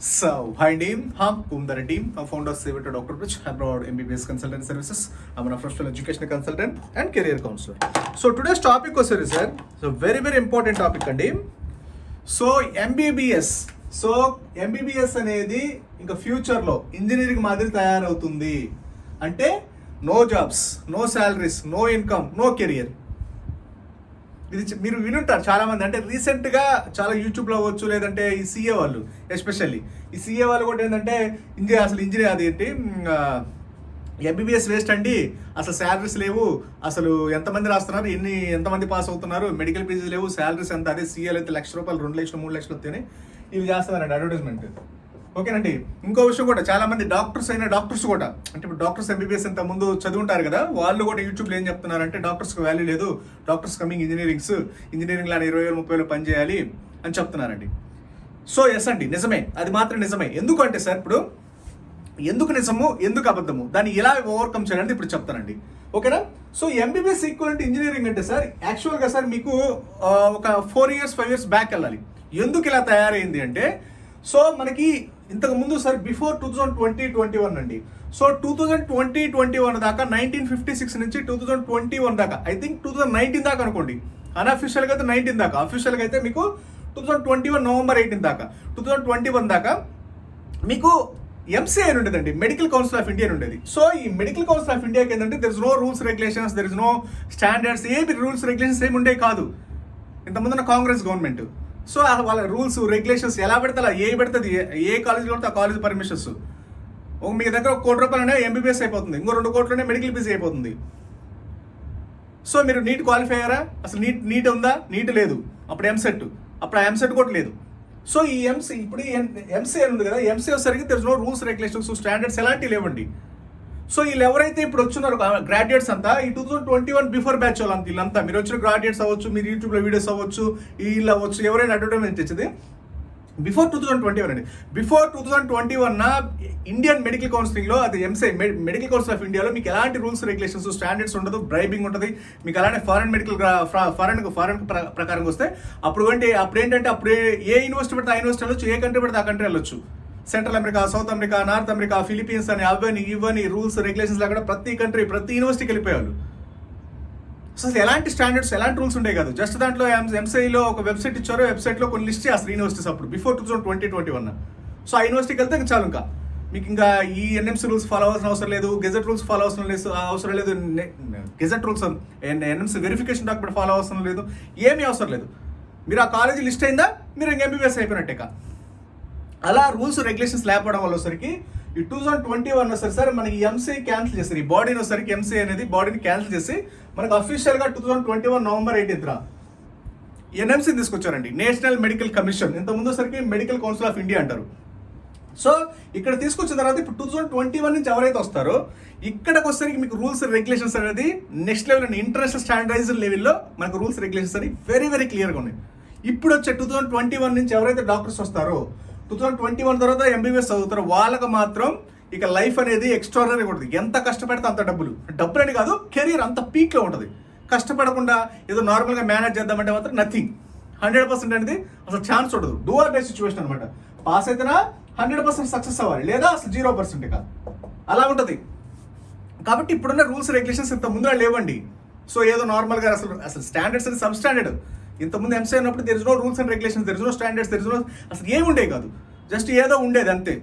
So, hi team, I'm Kumdar team. I'm founder of Savitor Dr. Bridge, abroad MBBS consultant services. I'm a professional education consultant and career counselor. So today's topic was sir. So very important topic అండి. So MBBS అనేది ఇంకా ఫ్యూచర్లో engineering మాదిరి తయారవుతుంది అంటే no jobs, no salaries, no income, no career. ఇది మీరు వినుంటారు చాలా మంది. అంటే రీసెంట్గా చాలా యూట్యూబ్లో అవ్వచ్చు, లేదంటే ఈ సీఏ వాళ్ళు, ఎస్పెషల్లీ ఈ సీఏ వాళ్ళు కూడా ఏంటంటే ఇంజనీర్ అది ఏంటి ఎంబీబీఎస్ వేస్ట్ అండి, అసలు శాలరీస్ లేవు, అసలు ఎంతమంది రాస్తున్నారు, ఎంతమంది పాస్ అవుతున్నారు, మెడికల్ ఫీజు లేవు, శాలరీస్ ఎంత, అదే సీఏలు అయితే ₹1,00,000, 2,00,000, 3,00,000 వస్తేనే ఇవి చేస్తున్నారండి అడ్వర్టైజ్మెంట్. ఓకేనండి. ఇంకో విషయం కూడా, చాలా మంది డాక్టర్స్ కూడా, అంటే ఇప్పుడు డాక్టర్స్ ఎంబీబీఎస్ ఇంత ముందు చదువుంటారు కదా, వాళ్ళు కూడా యూట్యూబ్లో ఏం చెప్తున్నారంటే డాక్టర్స్కి వాల్యూ లేదు, డాక్టర్స్ కమింగ్ ఇంజనీరింగ్ లాగా 20,000, 30,000 పని చేయాలి అని చెప్తున్నారండి. సో ఎస్ అండి, నిజమే, అది మాత్రం నిజమే. ఎందుకంటే సార్ ఇప్పుడు ఎందుకు నిజము, ఎందుకు అబద్ధము, దాన్ని ఎలా ఓవర్కమ్ చేయాలని ఇప్పుడు చెప్తానండి. ఓకేనా? సో ఎంబీబీఎస్ ఈక్వల్ ఇంజనీరింగ్ అంటే సార్ యాక్చువల్గా సార్ మీకు ఒక 4 years 5 years బ్యాక్ వెళ్ళాలి. ఎందుకు ఇలా తయారైంది అంటే, సో మనకి ఇంతకు ముందు సార్ బిఫోర్ 2020-21 అండి. సో 2020-21 దాకా 1956 నుంచి 2021 దాకా, ఐ థింక్ 2019 దాకా అనుకోండి. అన్అఫీషియల్గా అయితే 19 దాకా, అఫీషియల్గా అయితే మీకు 2021 November 18 దాకా, 2021 దాకా మీకు ఎంసీఐ అని ఉండేదండి, మెడికల్ కౌన్సిల్ ఆఫ్ ఇండియా అని ఉండేది. సో ఈ మెడికల్ కౌన్సిల్ ఆఫ్ ఇండియాకి ఏంటంటే there is no rules regulations, there is no standards, ఏమి రూల్స్ రెగ్యులేషన్స్ ఏమి ఉండేవి కాదు ఇంతకుముందున్న కాంగ్రెస్ గవర్నమెంట్. సో వాళ్ళ రూల్స్ రెగ్యులేషన్స్ ఎలా పెడితే అలా, పెడుతుంది, ఏ కాలేజీలో పడితే ఆ కాలేజ్ పర్మిషన్స్. మీ దగ్గర ₹1 కోటి ఎంబీబీఎస్ అయిపోతుంది, ఇంకో 2 కోట్లనే మెడికల్ ఫీజు అయిపోతుంది. సో మీరు నీట్ క్వాలిఫై అయ్యారా? అసలు నీట్ ఉందా? నీట్ లేదు. అప్పుడు ఎంసెట్ కూడా లేదు. సో ఈ ఇప్పుడు ఎంసీఏ ఉంది కదా, ఎంసీఏ వచ్చేసరికి there is no rules regulations standards ఎలాంటివి లేవండి. సో వీళ్ళు ఎవరైతే ఇప్పుడు వచ్చినారో గ్రాడ్యుయేట్స్ అంతా, ఈ 2021 బిఫోర్ బ్యాచ్ వాళ్ళు వీళ్ళంతా, మీరు వచ్చిన గ్రాడ్యుయేట్స్ అవ్వచ్చు, మీరు యూట్యూబ్లో వీడియోస్ అవ్వచ్చు, వీళ్ళు అవ్వచ్చు, ఎవరైనా అడ్వర్టైజ్మెంట్ తెచ్చేది బిఫోర్ 2021 అండి. బిఫోర్ 2021 ఇండియన్ మెడికల్ కౌన్సిలింగ్లో, అది ఎంసీఐ మెడికల్ కౌన్సిల్ ఆఫ్ ఇండియాలో మీకు ఎలాంటి రూల్స్ రెగ్యులేషన్స్ స్టాండర్డ్స్ ఉండదు, బ్రైబింగ్ ఉంటుంది మీకు. అలానే ఫారెన్ ప్రకారం వస్తే అప్పుడు ఏంటంటే అప్పుడు ఏ యూనివర్సిటీ పడితే ఆ యూనివర్సిటీ వెళ్ళొచ్చు, ఏ కంట్రీ పడితే ఆ కంట్రీ వెళ్ళొచ్చు. Central America, south America, north America, Philippines అని ఇవన్నీ రూల్స్ రెగ్యులేషన్స్ లాగా ప్రతి యూనివర్సిటీకి వెళ్ళిపోయారు. అసలు ఎలాంటి స్టాండర్డ్స్, ఎలాంటి రూల్స్ ఉండే కాదు. జస్ట్ దాంట్లో ఎంసీఐలో ఒక వెబ్సైట్ ఇచ్చారు, వెబ్సైట్లో కొన్ని లిస్ట్ చేస్తారు యూనివర్సిటీస్ అప్పుడు బిఫోర్ 2020-21. సో ఆ యూనివర్సిటీకి వెళ్తే చాలు, ఇంకా మీకు ఇంకా ఈ ఎన్ఎంసీ రూల్స్ ఫాలో అవ్వాల్సిన అవసరం లేదు, గెజెట్ రూల్స్ ఫాలో అవసరం లేదు, gazette rules NMC verification document follow అవసరం లేదు, ఏమీ అవసరం లేదు. మీరు ఆ కాలేజీ లిస్ట్ అయిందా, మీరు ఇంక ఎంబీబీఎస్ అయిపోయినట్టే. అలా రూల్స్ రెగ్యులేషన్స్ లేకపోవడం వల్ల వచ్చరికి ఈ 2021 వచ్చేసరి మనకి ఎంసీఐ క్యాన్సిల్ చేస్తారు. ఈ బాడీని వచ్చరికి ఎంసీఐ అనేది బాడీని క్యాన్సిల్ చేసి మనకు అఫీషియల్గా 2021 November 18 ఎన్ఎంసీ తీసుకొచ్చారండి, నేషనల్ మెడికల్ కమిషన్. ఇంతకుముందు వచ్చరికి మెడికల్ కౌన్సిల్ ఆఫ్ ఇండియా అంటారు. సో ఇక్కడ తీసుకొచ్చిన తర్వాత ఇప్పుడు 2021 నుంచి ఎవరైతే వస్తారో ఇక్కడికి వచ్చేసరికి మీకు రూల్స్ రెగ్యులేషన్స్ అనేది నెక్స్ట్ లెవెల్ అండి, ఇంటర్నేషనల్ స్టాండర్డైజ్డ్ లెవెల్లో మనకు రూల్స్ రెగ్యులేషన్స్ అని వెరీ క్లియర్గా ఉన్నాయి. ఇప్పుడు వచ్చే 2021 నుంచి ఎవరైతే డాక్టర్స్ వస్తారో 2021 తర్వాత ఎంబీబీఎస్ చదువుతారో వాళ్ళకి మాత్రం ఇక లైఫ్ అనేది ఎక్స్ట్రాడనరీ ఉంటుంది. ఎంత కష్టపడితే అంత డబ్బులు అని కాదు, కెరీర్ అంత పీక్లో ఉంటుంది. కష్టపడకుండా ఏదో నార్మల్గా మేనేజ్ చేద్దామంటే మాత్రం నథింగ్. 100% అనేది అసలు ఛాన్స్ ఉండదు. డూ ఆర్ డై సిచ్యువేషన్ అనమాట. పాస్ అయితేనా 100% సక్సెస్ అవ్వాలి, లేదా అసలు 0% కాదు, అలా ఉంటుంది. కాబట్టి ఇప్పుడున్న రూల్స్ రెగ్యులేషన్స్ ఇంత ముందుగా లేవండి. సో ఏదో నార్మల్గా అసలు స్టాండర్డ్స్ అనేది సబ్ స్టాండర్డ్. ఇంతకుముందు ఎంసీఐ ఉన్నప్పుడు there is no rules and regulations, there is no standards, there is no అసలు ఏమి ఉండేవి కాదు, జస్ట్ ఏదో ఉండేది అంతే.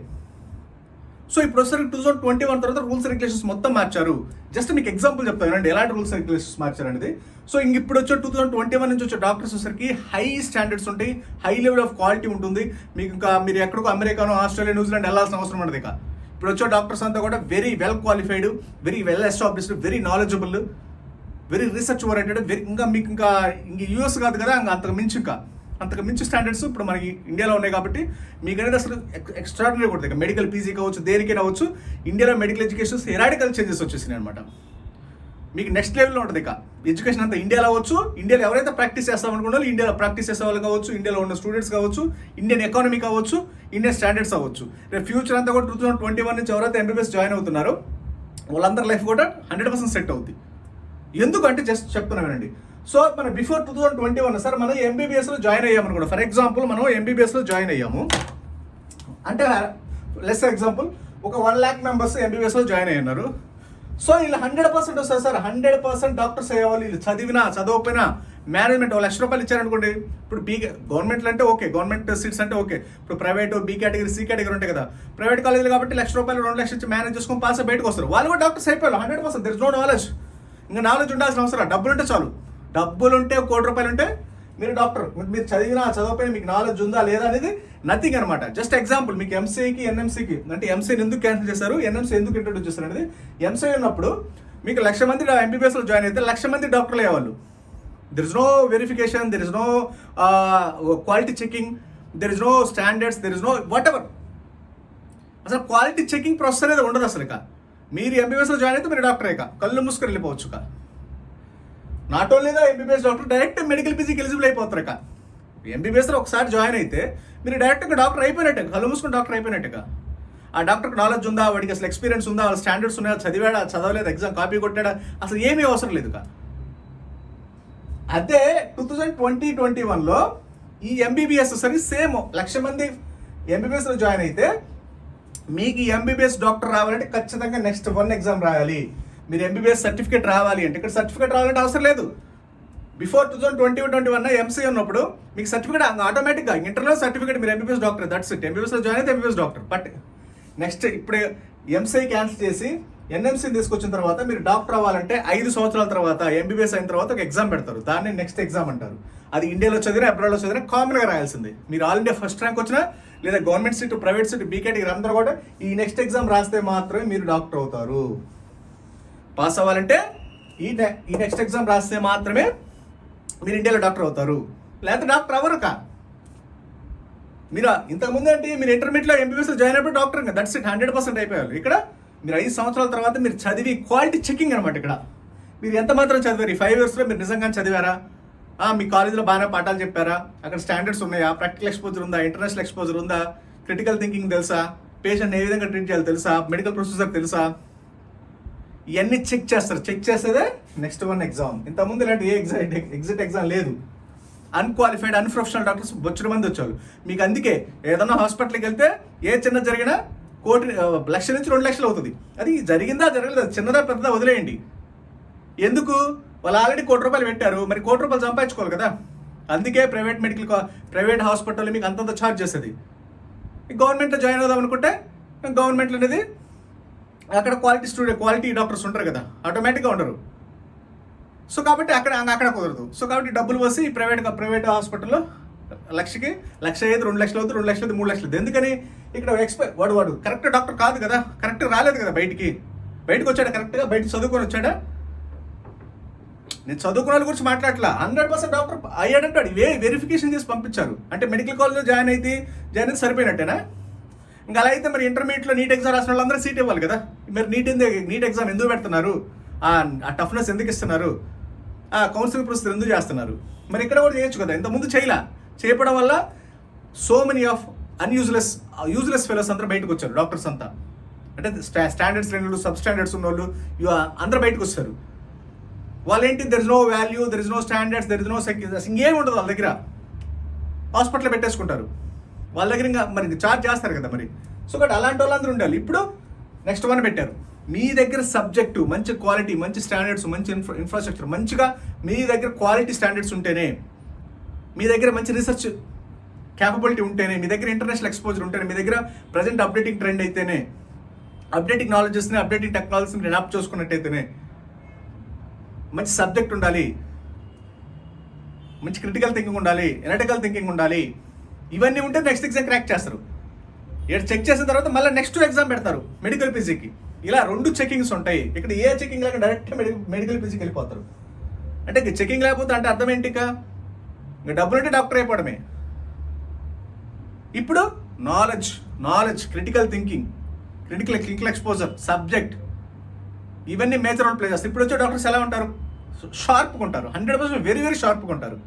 సో ఇప్పుడు వచ్చేసరికి 2021 తర్వాత రూల్స్ రెగ్యులేషన్స్ మొత్తం మార్చారు. జస్ట్ మీకు ఎగ్జాంపుల్ చెప్తాను అండి ఎలాంటి రూల్స్ రెగ్యులేషన్స్ మార్చారు అనేది. సో ఇప్పుడు వచ్చే 2021 నుంచి వచ్చే డాక్టర్స్ వచ్చేసరికి హై స్టాండర్డ్స్ ఉంటాయి, హై లెవెల్ ఆఫ్ క్వాలిటీ ఉంటుంది. మీకు ఇంకా మీరు ఎక్కడికో అమెరికానో, ఆస్ట్రేలియా, న్యూజిలాండ్ వెళ్ళాల్సిన అవసరం ఉండదు. ఇక ఇప్పుడు వచ్చే డాక్టర్స్ అంతా కూడా very well qualified, very well established, very knowledgeable, very research oriented, ఇంకా మీకు ఇంకా యూఎస్ కాదు కదా, అంతకు మించి స్టాండర్డ్స్ ఇప్పుడు మనకి ఇండియాలో ఉన్నాయి. కాబట్టి మీకు అనేది అసలు ఎక్స్ట్రాడినరీ ఉంటుంది. ఇక మెడికల్ పీజీ కావచ్చు, దేనికైనా అవ్వచ్చు, ఇండియాలో మెడికల్ ఎడ్యుకేషన్స్ ఎరాడికల్ చేంజెస్ వచ్చేసినాయి అనమాట. మీకు నెక్స్ట్ లెవెల్లో ఉంటుంది. ఇక ఎడ్యుకేషన్ అంతా ఇండియాలో అవ్వచ్చు, ఇండియాలో ఎవరైతే ప్రాక్టీస్ చేస్తామనుకున్నారో ఇండియాలో ప్రాక్టీస్ చేసే వాళ్ళు కావచ్చు, ఇండియాలో ఉన్న స్టూడెంట్స్ కావచ్చు, ఇండియన్ ఎకానమీ కావచ్చు, ఇండియన్ స్టాండర్డ్స్ అవ్వచ్చు. రేపు ఫ్యూచర్ అంతా కూడా 2021 నుంచి ఎవరైతే ఎంబీబీఎస్ జాయిన్ అవుతున్నారో వాళ్ళందరి లైఫ్ కూడా 100% సెట్ అవుతుంది. ఎందుకంటే జస్ట్ చెప్తున్నానండి. సో మన బిఫోర్ 2021 సార్ మనం ఎంబీబీఎస్లో జాయిన్ అయ్యామనుకోండి. ఫర్ ఎగ్జాంపుల్ మనం ఎంబీబీఎస్లో జాయిన్ అయ్యాము. అంటే లెస్ ఎగ్జాంపుల్ ఒక 1 lakh మెంబర్స్ ఎంబీబీఎస్లో జాయిన్ అయ్యి ఉన్నారు. సో వీళ్ళు 100% వస్తారు సార్. 100% డాక్టర్స్ అయ్యేవాళ్ళు. వీళ్ళు చదవకపోయినా మేనేజ్మెంట్ ₹1,00,000 ఇచ్చారనుకోండి. ఇప్పుడు గవర్నమెంట్లు అంటే ఓకే, గవర్నమెంట్ సీట్స్ అంటే ఓకే. ఇప్పుడు private B category, C category ఉంటాయి కదా. ప్రైవేట్ కాలేజీలు కాబట్టి ₹1,00,000 2,00,000 ఇచ్చి మేనేజ్ చేసుకొని పాస్ బయటకు వస్తారు. వాళ్ళు కూడా డాక్టర్స్ అయిపోయారు 100%. There is no knowledge. ఇంకా నాలెడ్జ్ ఉండాల్సిన అవసరం. డబ్బులు ఉంటే చాలు. డబ్బులు ఉంటే ₹1,00,00,000 ఉంటే మీరు డాక్టర్. మీరు చదవకపోయినా మీకు నాలెడ్జ్ ఉందా లేదా అనేది నథింగ్ అనమాట. జస్ట్ ఎగ్జాంపుల్ మీకు ఎంసీఐకి ఎన్ఎంసీకి అంటే ఎంసీని ఎందుకు క్యాన్సిల్ చేశారు, ఎన్ఎంసీ ఎందుకు ఇంట్రొడ్యూస్ చేస్తారు అనేది. ఎంసీఐ ఉన్నప్పుడు మీకు 1,00,000 మంది ఎంబీబీఎస్లో జాయిన్ అయితే 1,00,000 మంది డాక్టర్లు అయ్యేవాళ్ళు. There is no verification, there is no quality checking, there is no standards, there is no whatever. అసలు క్వాలిటీ చెకింగ్ ప్రాసెస్ అనేది ఉండదు అసలు. మీరు ఎంబీబీఎస్లో జాయిన్ అయితే మీరు డాక్టర్ అయ్యాక కళ్ళు మూసుకొని వెళ్ళిపోవచ్చు. Not only the MBBS doctor, direct medical పీజీకి ఎలిజిబుల్ అయిపోతారు. ఎంబీబీఎస్లో ఒకసారి జాయిన్ అయితే మీరు డైరెక్ట్గా డాక్టర్ అయిపోయినట్టే, కళ్ళు మూసుకుని డాక్టర్ అయిపోయినట్టుగా. ఆ డాక్టర్కి నాలెడ్జ్ ఉందా, వాడికి అసలు ఎక్స్పీరియన్స్ ఉందా, వాళ్ళ స్టాండర్డ్స్ ఉన్నాయా, చదివాడా చదవలేదు, ఎగ్జామ్ కాపీ కొట్టాడా, అసలు ఏమీ అవసరం లేదు. అదే 2020-21లో ఈ ఎంబీబీఎస్ సరే సేమ్ 1,00,000 మంది ఎంబీబీఎస్లో జాయిన్ అయితే మీకు ఎంబీబీఎస్ డాక్టర్ రావాలంటే ఖచ్చితంగా నెక్స్ట్ 1 ఎగ్జామ్ రాయాలి. మీరు ఎంబీబీఎస్ సర్టిఫికేట్ రావాలి అంటే ఇక్కడ సర్టిఫికేట్ రావాలంటే అవసరం లేదు. బిఫోర్ 2020-21 ఎంసీ ఉన్నప్పుడు మీకు సర్టిఫికేట్ ఆటోమేటిక్గా ఇంటర్నల్ సర్టిఫికేట్ మీరు ఎంబీబీఎస్ డాక్టర్, దట్స్ ఇట్. ఎంబీబీఎస్లో జాయిన్ అయితే ఎంబీబీఎస్ డాక్టర్. బట్ నెక్స్ట్ ఇప్పుడు ఎంసీ క్యాన్సిల్ చేసి ఎన్ఎంసీ తీసుకొచ్చిన తర్వాత మీరు డాక్టర్ అవ్వాలంటే 5 సంవత్సరాల తర్వాత ఎంబీబీఎస్ అయిన తర్వాత ఒక ఎగ్జామ్ పెడతారు. దాన్ని నెక్స్ట్ ఎగ్జామ్ అంటారు. అది ఇండియాలో చదివినా అబ్రాడ్లో చదివినా కామన్గా రాయాల్సింది. మీరు ఆల్ ఇండియా ఫస్ట్ ర్యాంక్ వచ్చినా లేదా government seat, private seat, be category అందరూ కూడా ఈ నెక్స్ట్ ఎగ్జామ్ రాస్తే మాత్రమే మీరు డాక్టర్ అవుతారు. పాస్ అవ్వాలంటే ఈ నెక్స్ట్ ఎగ్జామ్ రాస్తే మాత్రమే మీరు ఇండియాలో డాక్టర్ అవుతారు, లేకపోతే డాక్టర్ అవ్వరు. మీరు ఇంతకుముందు అంటే మీరు ఇంటర్మీడియట్లో ఎంబీబీఎస్లో జాయిన్ అయినప్పుడు డాక్టర్ ఇంకా దట్స్ ఇట్ 100% అయిపోయారు. ఇక్కడ మీరు 5 సంవత్సరాల తర్వాత మీరు చదివి క్వాలిటీ చెకింగ్ అనమాట. ఇక్కడ మీరు ఎంత మాత్రం చదివారు, ఈ 5 yearsలో మీరు నిజంగా చదివారా, మీ కాలేజీలో బాగానే పాఠాలు చెప్పారా, అక్కడ స్టాండర్డ్స్ ఉన్నాయా, ప్రాక్టికల్ ఎక్స్పోజర్ ఉందా, ఇంటర్నేషనల్ ఎక్స్పోజర్ ఉందా, క్రిటికల్ థింకింగ్ తెలుసా, పేషెంట్ ఏ విధంగా ట్రీట్ చేయాలి తెలుసా, మెడికల్ ప్రొసీజర్ తెలుసా, ఇవన్నీ చెక్ చేస్తారు. చెక్ చేసేదే నెక్స్ట్ 1 ఎగ్జామ్. ఇంతకుముందు ఇలాంటి ఏ ఎగ్జిట్ ఎగ్జామ్ లేదు. అన్క్వాలిఫైడ్ అన్ప్రొఫెషనల్ డాక్టర్స్ బొచ్చుడు మంది వచ్చారు మీకు. అందుకే ఏదన్నా హాస్పిటల్కి వెళ్తే ఏ చిన్న జరిగినా ₹1,00,000 నుంచి ₹2,00,000 అవుతుంది. అది జరిగిందా జరగలేదు, చిన్నదా పెద్దదా వదిలేయండి. ఎందుకు? వాళ్ళు ఆల్రెడీ ₹1,00,000 పెట్టారు, మరి ₹1,00,000 సంపాదించుకోవాలి కదా. అందుకే ప్రైవేట్ హాస్పిటల్ మీకు అంతంత ఛార్జ్ చేస్తుంది. గవర్నమెంట్లో జాయిన్ అవుదాం అనుకుంటే గవర్నమెంట్లో అనేది అక్కడ క్వాలిటీ డాక్టర్స్ ఉంటారు కదా, ఆటోమేటిక్గా ఉండరు. సో కాబట్టి అక్కడ కుదరదు. సో కాబట్టి డబ్బులు పోసి ప్రైవేట్ హాస్పిటల్లో ₹1,00,000 ₹2,00,000 అవుతుంది, ₹2,00,000 ₹3,00,000. ఎందుకని? ఇక్కడ వాడు కరెక్ట్ డాక్టర్ కాదు కదా, కరెక్ట్ రాలేదు కదా, బయటకు వచ్చాడా, కరెక్ట్గా బయట చదువుకొని వచ్చాడా. నేను చదువుకున్న వాళ్ళ గురించి మాట్లాడట్లా, 100% డాక్టర్ అయ్యాడంటాడు. వెరిఫికేషన్ చేసి పంపించారు అంటే మెడికల్ కాలేజ్లో జాయిన్ అయితే సరిపోయినట్టేనా? ఇంకా అలా అయితే మరి ఇంటర్మీడియట్లో నీట్ ఎగ్జామ్ రాసిన వాళ్ళందరూ సీట్ ఇవ్వాలి కదా. మరి నీట్ ఎగ్జామ్ ఎందుకు పెడుతున్నారు, ఆ టఫ్నెస్ ఎందుకు ఇస్తున్నారు, కౌన్సిలింగ్ ప్రొసీజర్ ఎందుకు చేస్తున్నారు? మరి ఇక్కడ కూడా చేయొచ్చు కదా. ఇంతకుముందు చేయడం వల్ల so many of useless fellows అందరూ బయటకు వచ్చారు. డాక్టర్స్ అంతా అంటే స్టాండర్డ్స్ లేని వాళ్ళు, సబ్ స్టాండర్డ్స్ ఉన్న వాళ్ళు అందరూ బయటకు వస్తారు. వాళ్ళేంటి, there is no value, there is no standards, there is no security, ఇంకేం ఉండదు వాళ్ళ దగ్గర. హాస్పిటల్ పెట్టేసుకుంటారు వాళ్ళ దగ్గర, ఇంకా మరి ఛార్జ్ చేస్తారు కదా మరి. సో కాబట్టి అలాంటి వాళ్ళందరూ ఉండాలి. ఇప్పుడు నెక్స్ట్ 1 పెట్టారు. మీ దగ్గర సబ్జెక్టు మంచి క్వాలిటీ, మంచి స్టాండర్డ్స్, మంచి ఇన్ఫ్రాస్ట్రక్చర్, మంచిగా మీ దగ్గర క్వాలిటీ స్టాండర్డ్స్ ఉంటేనే, మీ దగ్గర మంచి రీసెర్చ్ క్యాపబిలిటీ ఉంటేనే, మీ దగ్గర ఇంటర్నేషనల్ ఎక్స్పోజర్ ఉంటేనే, మీ దగ్గర ప్రజెంట్ అప్డేటింగ్ ట్రెండ్ అయితేనే, అప్డేటింగ్ నాలెడ్జెస్ని, అప్డేటింగ్ టెక్నాలజీని అడాప్ట్ చేసుకున్నట్టయితేనే, మంచి సబ్జెక్ట్ ఉండాలి, మంచి క్రిటికల్ థింకింగ్ ఉండాలి, ఎనలిటికల్ థింకింగ్ ఉండాలి. ఇవన్నీ ఉంటే నెక్స్ట్ ఎగ్జామ్ క్రాక్ చేస్తారు. ఇక్కడ చెక్ చేసిన తర్వాత మళ్ళీ నెక్స్ట్ ఎగ్జామ్ పెడతారు మెడికల్ పీజీకి. ఇలా 2 చెకింగ్స్ ఉంటాయి. ఇక్కడ ఏ చెకింగ్ లేక డైరెక్ట్ మెడికల్ పీజీకి వెళ్ళిపోతారు. అంటే చెకింగ్ లేకపోతే అంటే అర్థం ఏంటి? ఇంకా డబ్బులు అంటే డాక్టర్ అయిపోవడమే. ఇప్పుడు knowledge, critical thinking, clinical exposure, subject, ఇవన్నీ మేజర్ రోల్ ప్లే చేస్తారు. ఇప్పుడు వచ్చే డాక్టర్స్ ఎలా ఉంటారు? షార్ప్గా ఉంటారు, 100% వెరీ వెరీ షార్ప్గా ఉంటారు.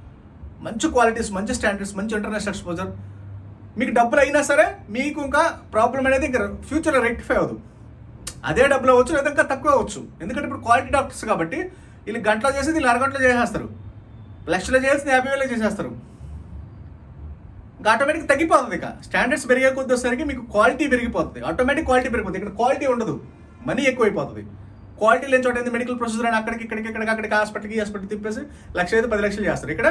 మంచి క్వాలిటీస్, మంచి స్టాండర్డ్స్, మంచి ఇంటర్నేషనల్ ఎక్స్పోజర్. మీకు డబ్బులు అయినా సరే మీకు ఇంకా ప్రాబ్లం అనేది ఇంకా ఫ్యూచర్లో రెక్టిఫై అవ్వదు. అదే డబ్బులు అవ్వచ్చు లేదా ఇంకా తక్కువ అవ్వచ్చు. ఎందుకంటే ఇప్పుడు క్వాలిటీ డాక్టర్స్ కాబట్టి వీళ్ళు గంటలో చేసేది వీళ్ళు అరగంటలో చేసేస్తారు. లక్షలో చేసి 50,000 చేసేస్తారు. ఇంకా ఆటోమేటిక్ తగ్గిపోతుంది. ఇక స్టాండర్డ్స్ పెరిగే కొద్ది వచ్చేసరికి మీకు క్వాలిటీ పెరిగిపోతుంది, ఆటోమేటిక్ క్వాలిటీ పెరిగిపోతుంది. ఇక్కడ క్వాలిటీ ఉండదు, మనీ ఎక్కువైపోతుంది. క్వాలిటీ లేని చోట ఏంది మెడికల్ ప్రొసీజర్ అని అక్కడికి హాస్పిటల్కి తిప్పేసి 1,00,000 10,00,000 చేస్తారు. ఇక్కడ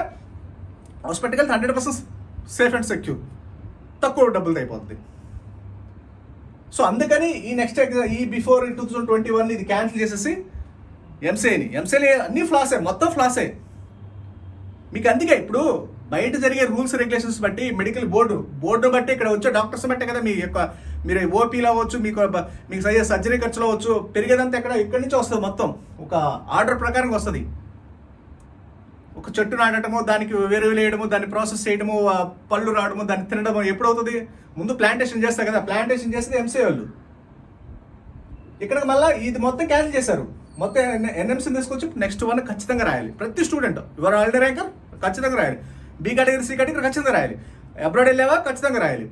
హాస్పిటల్కి వెళ్తే 100% సేఫ్ అండ్ సెక్యూర్, తక్కువ డబ్బులతో అయిపోతుంది. సో అందుకని ఈ నెక్స్ట్ ఈ బిఫోర్ 2021 ఇది క్యాన్సిల్ చేసేసి ఎంసీఏ అన్ని ఫ్లాసే, మొత్తం ఫ్లాసే మీకు. అందుకే ఇప్పుడు బయట జరిగే రూల్స్ రెగ్యులేషన్స్ బట్టి మెడికల్ బోర్డు బట్టి ఇక్కడ వచ్చే డాక్టర్స్ బట్టే కదా మీరు ఓపీలో అవ్వచ్చు, మీకు అయ్యే సర్జరీ ఖర్చులు అవ్వచ్చు, పెరిగేదంతా ఇక్కడి నుంచి వస్తుంది. మొత్తం ఒక ఆర్డర్ ప్రకారం వస్తుంది. ఒక చెట్టు నాటడము, దానికి వేరువేలు వేయడము, దాన్ని ప్రాసెస్ చేయడము, పళ్ళు రావడము, దాన్ని తినడము ఎప్పుడు అవుతుంది? ముందు ప్లాంటేషన్ చేస్తారు కదా, ప్లాంటేషన్ చేసేది ఎంసీఏ వాళ్ళు. ఇక్కడ మళ్ళీ ఇది మొత్తం క్యాన్సిల్ చేశారు. మొత్తం ఎన్ఎంసీ తీసుకొచ్చి నెక్స్ట్ 1 ఖచ్చితంగా రాయాలి. ప్రతి స్టూడెంట్ ఎవరు ఆల్రెడీ ర్యాంకర్ ఖచ్చితంగా రాయాలి, బి కేటగిరీ సి కేటగిరీ ఖచ్చితంగా రాయాలి, అబ్రాడ్ వెళ్ళావా ఖచ్చితంగా రాయాలి.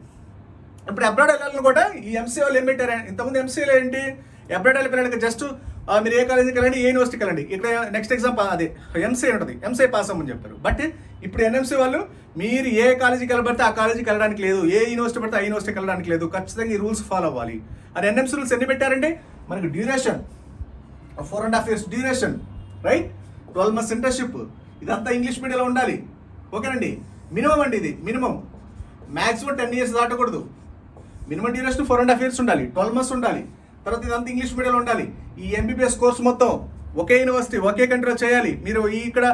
ఇప్పుడు అబ్రాడ్ వెళ్ళాలని కూడా ఈ ఎంసీఏ వాళ్ళు ఏం పెట్టారు? ఇంతకుముందు ఎంసీఏలో ఏంటి, అబ్రాడ్ వెళ్ళిపోయినాక జస్ట్ మీరు ఏ కాలేజీకి వెళ్ళండి, ఏ యూనివర్సిటీకి వెళ్ళండి, ఇక్కడ నెక్స్ట్ ఎగ్జామ్ అదే ఎంసీఏ ఉంటుంది, ఎంసీఏ పాస్ అవ్వమని చెప్తారు. బట్ ఇప్పుడు ఎన్ఎంసీ వాళ్ళు మీరు ఏ కాలేజీకి వెళ్ళబడితే ఆ కాలేజీకి వెళ్ళడానికి లేదు, ఏ యూనివర్సిటీ పడితే ఆ యూనివర్సిటీకి వెళ్ళడానికి లేదు, ఖచ్చితంగా ఈ రూల్స్ ఫాలో అవ్వాలి. అది ఎన్ఎంసీ రూల్స్ ఎన్ని పెట్టారంటే మనకి duration 4.5 years duration, right, 12 months internship, ఇదంతా ఇంగ్లీష్ మీడియంలో ఉండాలి. ఓకేనండి, మినిమం అండి, ఇది మినిమం. మ్యాక్సిమం 10 years దాటకూడదు. మినిమం డ్యూరేషన్ 4.5 years ఉండాలి, 12 months ఉండాలి. తర్వాత ఇదంతా ఇంగ్లీష్ మీడియంలో ఉండాలి. ఈ ఎంబీబీఎస్ కోర్స్ మొత్తం ఒకే యూనివర్సిటీ ఒకే కంట్రీలో చేయాలి. మీరు ఇక్కడ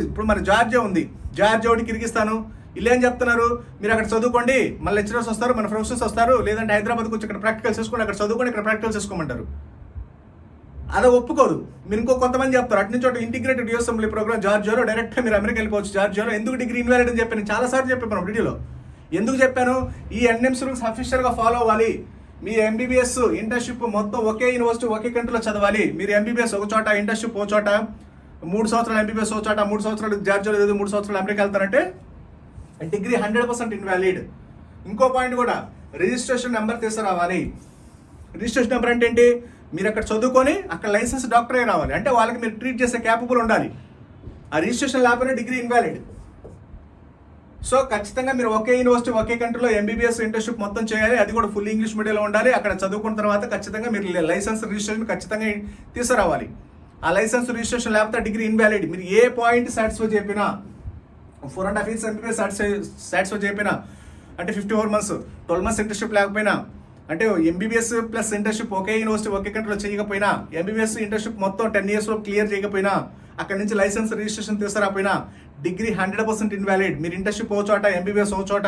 ఇప్పుడు మన జార్జియా ఉంది, జార్జియా ఒకటి కిర్గిస్తాను, ఇలా ఏం చెప్తున్నారు, మీరు అక్కడ చదువుకోండి, మన లెక్చరర్స్ వస్తారు, మన ప్రొఫెసర్స్ వస్తారు, లేదంటే హైదరాబాద్కి వచ్చి ఇక్కడ ప్రాక్టికల్ చేసుకోండి, అక్కడ చదువుకోండి, ఇక్కడ ప్రాక్టికల్ చేసుకోమంటారు. అదే ఒప్పుకోదు. మీరు ఇంకో కొంతమంది చెప్తారు అటు నుంచి ఇంటిగ్రేటెడ్ యూఎస్ అసెంబ్లీ ప్రోగ్రామ్ జార్జియాలో డైరెక్ట్గా మీరు అమెరికా వెళ్ళిపోవచ్చు. జార్జియాలో ఎందుకు డిగ్రీ ఇన్వాలిడ్ అని చెప్పాను, చాలాసార్లు చెప్పాను వీడియోలో. ఎందుకు చెప్పాను? ఈ ఎన్ఎంసీ రూల్స్ అఫీషియల్గా ఫాలో అవ్వాలి. మీ ఎంబీబీఎస్ ఇంటర్న్షిప్ మొత్తం ఒకే యూనివర్సిటీ ఒకే కంట్రీలో చదవాలి. మీరు ఎంబీబీఎస్ ఒక చోట, ఇంటర్న్షిప్ ఒక చోట, 3 సంవత్సరాలు ఎంబీబీఎస్ ఒక చోట, 3 సంవత్సరాలు జార్జియాలో లేదు, 3 సంవత్సరాలు అమెరికా వెళ్తారంటే డిగ్రీ 100% ఇన్వాలిడ్. ఇంకో పాయింట్ కూడా, రిజిస్ట్రేషన్ నెంబర్ తీసుకురావాలి. రిజిస్ట్రేషన్ నెంబర్ అంటే ఏంటి? మీరు అక్కడ చదువుకొని అక్కడ లైసెన్స్ డాక్టరే రావాలి, అంటే వాళ్ళకి మీరు ట్రీట్ చేసే క్యాపబుల్ ఉండాలి. ఆ రిజిస్ట్రేషన్ లేకపోతే డిగ్రీ ఇన్వాలిడ్. సో ఖచ్చితంగా మీరు ఒకే యూనివర్సిటీ ఒకే కంట్రీలో ఎంబీబీఎస్ ఇంటర్న్షిప్ మొత్తం చేయాలి. అది కూడా ఫుల్ ఇంగ్లీష్ మీడియంలో ఉండాలి. అక్కడ చదువుకున్న తర్వాత ఖచ్చితంగా మీరు లైసెన్స్ రిజిస్ట్రేషన్ ఖచ్చితంగా తీసుకురావాలి. ఆ లైసెన్స్ రిజిస్ట్రేషన్ లేకపోతే డిగ్రీ ఇన్వాలిడ్. మీరు ఏ పాయింట్ సాటిస్ఫై చెప్పినా, 4.5 years ఎంబీబీఎస్ సాటిస్ఫై చెప్పినా, అంటే 54 months 12 months ఇంటర్న్షిప్ లేకపోయినా, అంటే ఎంబీబీఎస్ ప్లస్ ఇంటర్న్షిప్ ఒకే యూనివర్సిటీ ఒకే కంట్రీలో చేయకపోయినా, ఎంబీబీఎస్ ఇంటర్న్షిప్ మొత్తం 10 years క్లియర్ చేయకపోయినా, అక్కడ నుంచి లైసెన్స్ రిజిస్ట్రేషన్ తీసుకురాకపోయినా డిగ్రీ 100% ఇన్వాలిడ్. మీరు ఇంటర్న్షిప్ ఒక చోట, ఎంబీబీఎస్ ఒక చోట,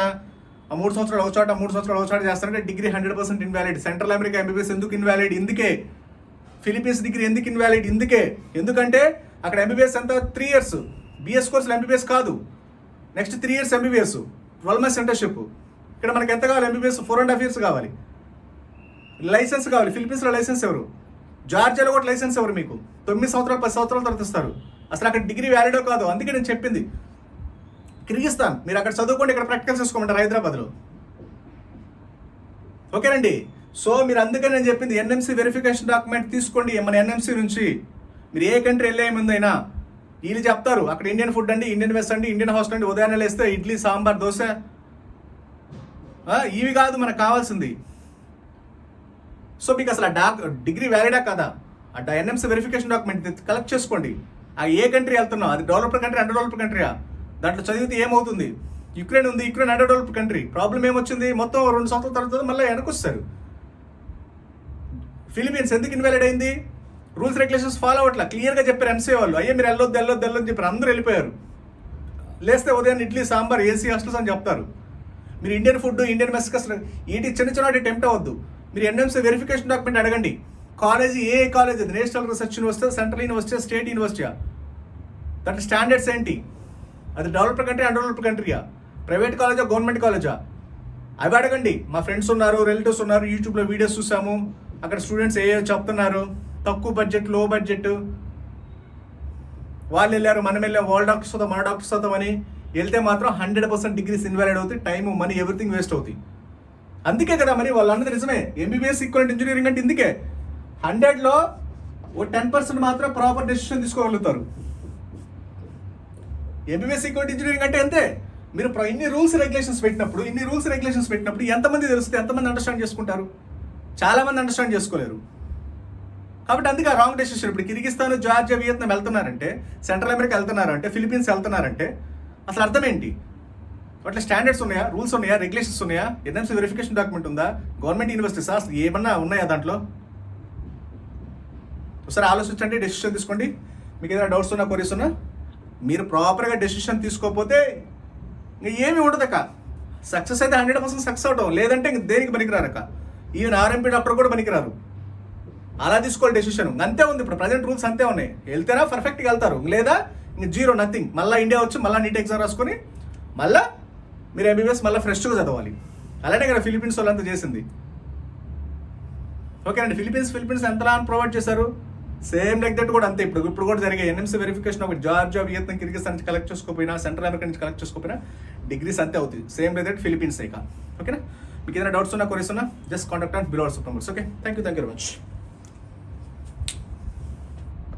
3 సంవత్సరాలు ఒక చోట, 3 సంవత్సరాలు ఒక చోట చేస్తారంటే degree 100% invalid. Central America MBBS ఎందుకు ఇన్వాలిడ్? ఇందుకే. ఫిలిపీన్స్ డిగ్రీ ఎందుకు ఇన్వాలిడ్? ఇందుకే. ఎందుకంటే అక్కడ ఎంబీబీఎస్ ఎంత 3 years, బీఎస్ కోర్సులు ఎంబీబీఎస్ కాదు. Next 3 years MBBS, 12 months internship. ఇక్కడ మనకి ఎంత కావాలి? ఎంబీబీఎస్ 4.5 years కావాలి, లైసెన్స్ కావాలి. ఫిలిపీన్స్లో లైసెన్స్ ఎవరు? జార్జియాలో కూడా లైసెన్స్ ఎవరు? మీకు 9 సంవత్సరాలు 10 సంవత్సరాల తర్వాత ఇస్తారు. అసలు అక్కడ డిగ్రీ వ్యాలిడో కాదు. అందుకే నేను చెప్పింది కిర్గిస్తాన్, మీరు అక్కడ చదువుకోండి, ఇక్కడ ప్రాక్టికల్ చేసుకోమంటారు హైదరాబాద్లో. ఓకేనండి. సో మీరు అందుకని నేను చెప్పింది ఎన్ఎంసీ వెరిఫికేషన్ డాక్యుమెంట్ తీసుకోండి. మన ఎన్ఎంసీ నుంచి మీరు ఏ కంట్రీ వెళ్ళే ముందైనా వీళ్ళు చెప్తారు అక్కడ ఇండియన్ ఫుడ్ అండి, ఇండియన్ మెస్ అండి, ఇండియన్ హాస్టల్ అండి, ఉదయాన్నే వేస్తే ఇడ్లీ సాంబార్ దోశ, ఇవి కాదు మనకు కావాల్సింది. సో మీకు అసలు ఆ డిగ్రీ వ్యాలిడా కాదా? ఆ ఎన్ఎంసీ వెరిఫికేషన్ డాక్యుమెంట్ కలెక్ట్ చేసుకోండి. ఆ ఏ కంట్రీ వెళ్తున్నావు, అది డెవలప్డ్ కంట్రీ, అండర్ డెవలప్డ్ కంట్రీయా? దాంట్లో చదివితే ఏమవుతుంది? యుక్రెయిన్ ఉంది, Ukraine under developed country. Problem ఏమొచ్చింది? మొత్తం 2 సంవత్సరాల తర్వాత మళ్ళీ వెనక్కి వస్తారు. ఫిలిపీన్స్ ఎందుకు ఇన్వాలిడ్ అయింది? రూల్స్ రెగ్యులేషన్స్ ఫాలో అవ్వట్లా. క్లియర్గా చెప్పారు ఎంసీఏ వాళ్ళు, అయ్యే మీరు వెళ్ళొద్దు అని చెప్పారు. అందరూ వెళ్ళిపోయారు. లేస్తే ఉదయం ఇడ్లీ సాంబార్ ఏసీ హాస్టల్స్ అని చెప్తారు. మీరు ఇండియన్ ఫుడ్, ఇండియన్ మెస్కి అసలు ఏంటి చిన్న టెంప్ట్ అవ్వద్దు. మీరు ఎన్ఎంసీ వెరిఫికేషన్ డాక్యుమెంట్ అడగండి. కాలేజీ ఏ కాలేజ్ అది? National research university, central university, state యూనివర్సిటీయా? దాంట్లో స్టాండర్డ్స్ ఏంటి? అది డెవలప్డ్ కంట్రీ, అండర్ డెవలప్డ్ కంట్రీయా? ప్రైవేట్ కాలేజా, గవర్నమెంట్ కాలేజా? అవి అడగండి. మా ఫ్రెండ్స్ ఉన్నారు, రిలేటివ్స్ ఉన్నారు, యూట్యూబ్లో వీడియోస్ చూసాము, అక్కడ స్టూడెంట్స్ ఏ చెప్తున్నారు, తక్కువ బడ్జెట్, లో బడ్జెట్, వాళ్ళు వెళ్ళారు, మనం వెళ్ళాం, వాళ్ళ డాక్టర్స్ అవుతాం, మన డాక్టర్స్ అవుతామని వెళ్తే మాత్రం 100% డిగ్రీస్ ఇన్వాలిడ్ అవుతాయి, టైం, మనీ, ఎవ్రీథింగ్ వేస్ట్ అవుతాయి. అందుకే కదా మరి వాళ్ళు అన్నది నిజమే. ఎంబీబీఎస్ ఈక్వలెంట్ ఇంజనీరింగ్ అంటే ఇందుకే 100లో ఓ 10% మాత్రం ప్రాపర్ డెసిషన్ తీసుకోగలుగుతారు. ఎంబీబీఎస్ ఈక్వలెంట్ ఇంజనీరింగ్ అంటే అంతే, మీరు ఇన్ని రూల్స్ రెగ్యులేషన్స్ పెట్టినప్పుడు ఎంతమంది తెలుస్తుంది, ఎంతమంది అండర్స్టాండ్ చేసుకుంటారు? చాలా మంది అండర్స్టాండ్ చేసుకోలేరు. కాబట్టి అందుకే రాంగ్ డెసిషన్. ఇప్పుడు కిర్గిస్తాన్, జార్జియా, వియత్నాం వెళ్తున్నారంటే, సెంట్రల్ అమెరికా వెళ్తున్నారంటే, ఫిలిపీన్స్ వెళ్తున్నారంటే అసలు అర్థం ఏంటి? అట్లా స్టాండర్డ్స్ ఉన్నాయా, రూల్స్ ఉన్నాయా, రెగ్యులేషన్స్ ఉన్నాయా, ఎన్ఎంసీ వెరిఫికేషన్ డాక్యుమెంట్ ఉందా, గవర్నమెంట్ యూనివర్సిటీసా, అసలు ఏమన్నా ఉన్నాయా దాంట్లో? ఒకసారి ఆలోచించండి, డెసిషన్ తీసుకోండి. మీకు ఏదైనా డౌట్స్ ఉన్నా, క్వరీస్ ఉన్నా, మీరు ప్రాపర్గా డెసిషన్ తీసుకోకపోతే ఇంకా ఏమీ ఉండదక్క. సక్సెస్ అయితే 100% సక్సెస్ అవటం, లేదంటే ఇంక దేనికి పనికిరారక్క. ఈవెన్ ఆర్ఎంపీ డాక్టర్ కూడా పనికిరారు. అలా తీసుకోవాలి డెసిషన్. అంతే ఉంది ఇప్పుడు ప్రజెంట్ రూల్స్, అంతే ఉన్నాయి. వెళ్తేనా పర్ఫెక్ట్గా వెళ్తారు, లేదా ఇంక జీరో, నథింగ్. మళ్ళీ ఇండియా వచ్చి మళ్ళీ నీట్ ఎగ్జామ్ రాసుకొని మళ్ళీ మీరు ఎంబీబీఎస్ మళ్ళీ ఫ్రెష్గా చదవాలి. అలానే కదా ఫిలిపీన్స్ వాళ్ళంతా చేసింది. ఓకేనండి. ఫిలిపీన్స్ ఎంతలా ప్రొవైడ్ చేశారు, సేమ్ లైక్ దట్ కూడా అంతే. ఇప్పుడు కూడా జరిగే ఎన్ఎంసీ వెరిఫికేషన్ ఒకటి జార్జియా, వియత్నాం, కిర్గిస్తాన్ నుంచి కలెక్ట్ చేసుకోకపోయినా, సెంట్రల్ అమెరికా నుంచి కలెక్ట్ చేసుకోకపోయినా డిగ్రీస్ అంతే అవుతుంది. సేమ్ లైక్ దట్ ఫిలిపీన్స్ ఇక. ఓకేనా? మీకు ఏదైనా డౌట్స్ ఉన్నా, క్వరీస్ ఉన్నా, just contact and below WhatsApp numbers. Okay, thank you very much.